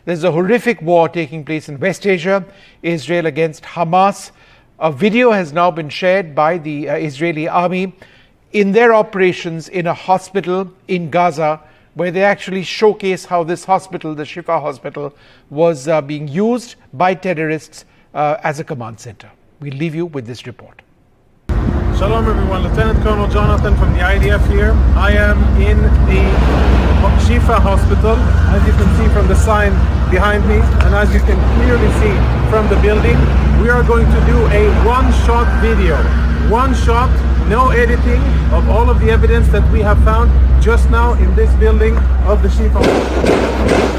There's a horrific war taking place in West Asia, Israel against Hamas. A video has now been shared by the Israeli army in their operations in a hospital in Gaza, where they actually showcase how this hospital, the Shifa hospital, was being used by terrorists as a command center. We'll leave you with this report. Shalom everyone, Lieutenant Colonel Jonathan from the IDF here. I am in the Shifa hospital, as you can see from the sign behind me, and as you can clearly see from the building. We are going to do a one-shot video. One shot, no editing, of all of the evidence that we have found just now in this building of the Shifa hospital.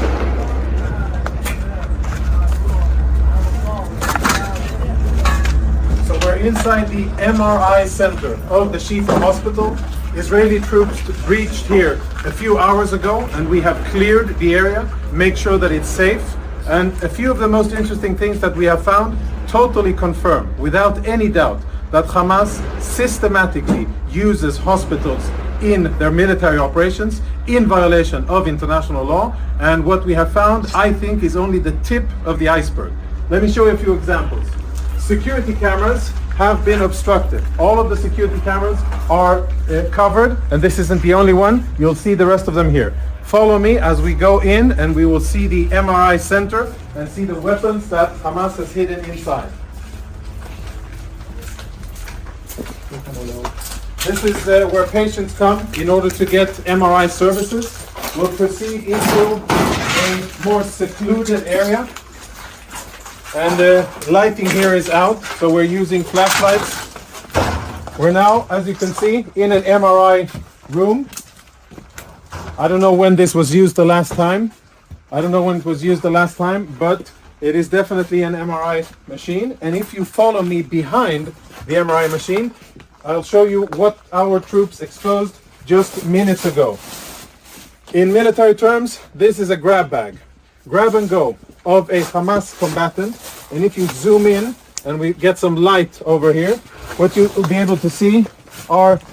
Inside the MRI center of the Shifa hospital. Israeli troops reached here a few hours ago, and we have cleared the area, make sure that it's safe. And a few of the most interesting things that we have found totally confirm, without any doubt, that Hamas systematically uses hospitals in their military operations in violation of international law. And what we have found, I think, is only the tip of the iceberg. Let me show you a few examples. Security cameras have been obstructed. All of the security cameras are covered, and this isn't the only one. You'll see the rest of them here. Follow me as we go in, and we will see the MRI center and see the weapons that Hamas has hidden inside. This is where patients come in order to get MRI services. We'll proceed into a more secluded area. And the lighting here is out, so we're using flashlights. We're now, as you can see, in an MRI room. I don't know when this was used the last time. But it is definitely an MRI machine. And if you follow me behind the MRI machine, I'll show you what our troops exposed just minutes ago. In military terms, this is a grab bag. Grab and go of a Hamas combatant, and if you zoom in and we get some light over here, what you will be able to see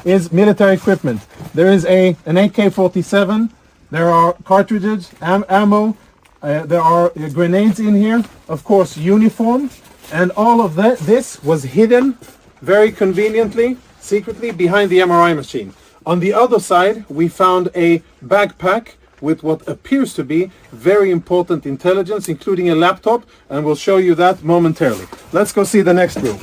is military equipment. There is an AK-47, there are cartridges, ammo, there are grenades in here, of course uniform, and all of this was hidden very conveniently, secretly behind the MRI machine. On the other side, we found a backpack with what appears to be very important intelligence, including a laptop, and we'll show you that momentarily. Let's go see the next room.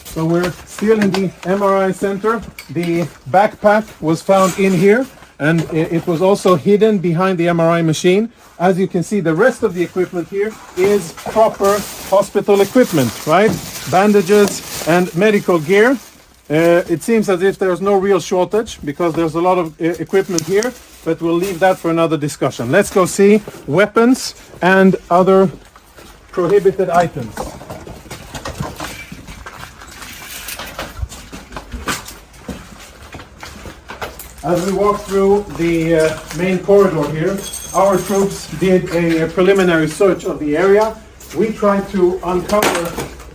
So we're still in the MRI center. The backpack was found in here, and it was also hidden behind the MRI machine. As you can see, the rest of the equipment here is proper hospital equipment, right? Bandages and medical gear. It seems as if there's no real shortage because there's a lot of equipment here, but we'll leave that for another discussion. Let's go see weapons and other prohibited items. As we walk through the main corridor here, our troops did a preliminary search of the area. We tried to uncover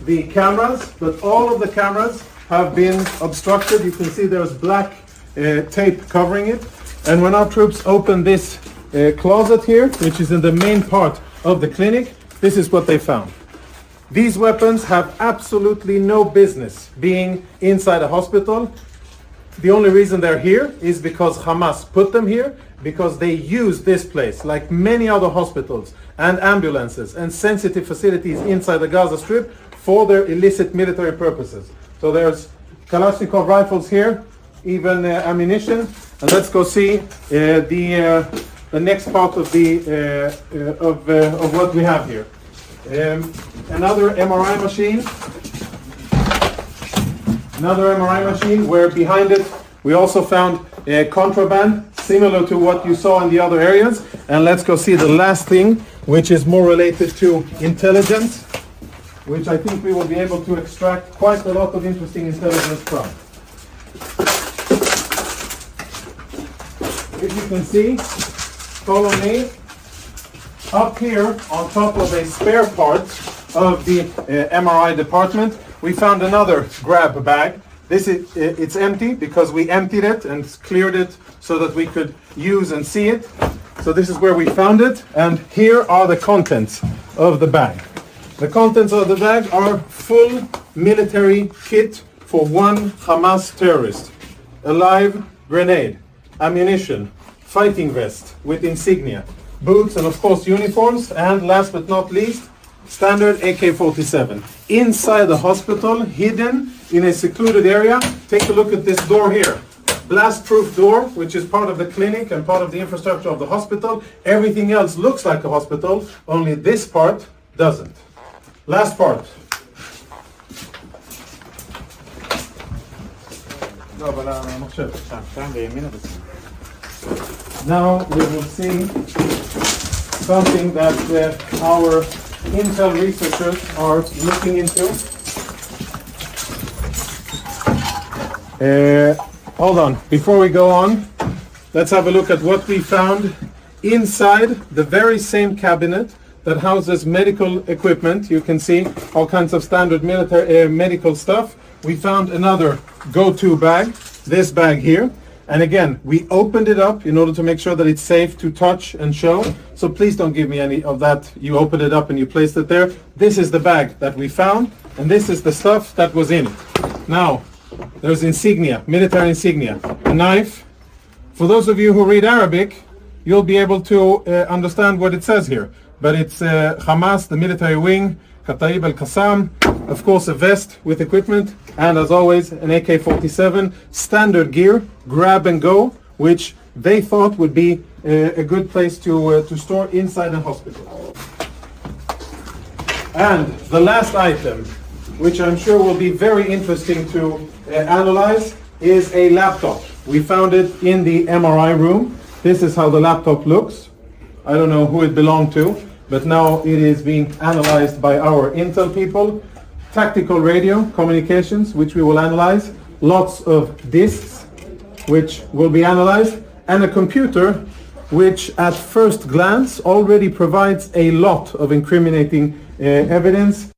the cameras, but all of the cameras have been obstructed. You can see there's black tape covering it. And when our troops opened this closet here, which is in the main part of the clinic, this is what they found. These weapons have absolutely no business being inside a hospital. The only reason they're here is because Hamas put them here, because they use this place, like many other hospitals and ambulances and sensitive facilities inside the Gaza Strip, for their illicit military purposes. So there's Kalashnikov rifles here, even ammunition. And let's go see the next part of what we have here. Another MRI machine. Another MRI machine where behind it we also found contraband similar to what you saw in the other areas. And let's go see the last thing, which is more related to intelligence, which I think we will be able to extract quite a lot of interesting intelligence from. If you can see, follow me, up here on top of a spare part of the MRI department, we found another grab bag. It's empty because we emptied it and cleared it so that we could use and see it. So this is where we found it, and here are the contents of the bag. The contents of the bag are full military kit for one Hamas terrorist. A live grenade, ammunition, fighting vest with insignia, boots, and of course uniforms, and last but not least, standard AK-47. Inside the hospital, hidden in a secluded area, take a look at this door here. Blast-proof door, which is part of the clinic and part of the infrastructure of the hospital. Everything else looks like a hospital, only this part doesn't. Last part. Now we will see something that our Intel researchers are looking into. Hold on, before we go on, let's have a look at what we found inside the very same cabinet that houses medical equipment. You can see all kinds of standard military medical stuff. We found another go-to bag, this bag here. And again, we opened it up in order to make sure that it's safe to touch and show. So please don't give me any of that. You opened it up and you placed it there. This is the bag that we found, and this is the stuff that was in it. Now, there's insignia, military insignia, a knife. For those of you who read Arabic, you'll be able to understand what it says here. But it's Hamas, the military wing, Kataib al-Qassam, of course a vest with equipment, and as always an AK-47, standard gear, grab and go, which they thought would be a good place to store inside a hospital. And the last item, which I'm sure will be very interesting to analyze, is a laptop. We found it in the MRI room. This is how the laptop looks. I don't know who it belonged to, but now it is being analyzed by our Intel people. Tactical radio communications, which we will analyze. Lots of disks, which will be analyzed. And a computer, which at first glance already provides a lot of incriminating evidence.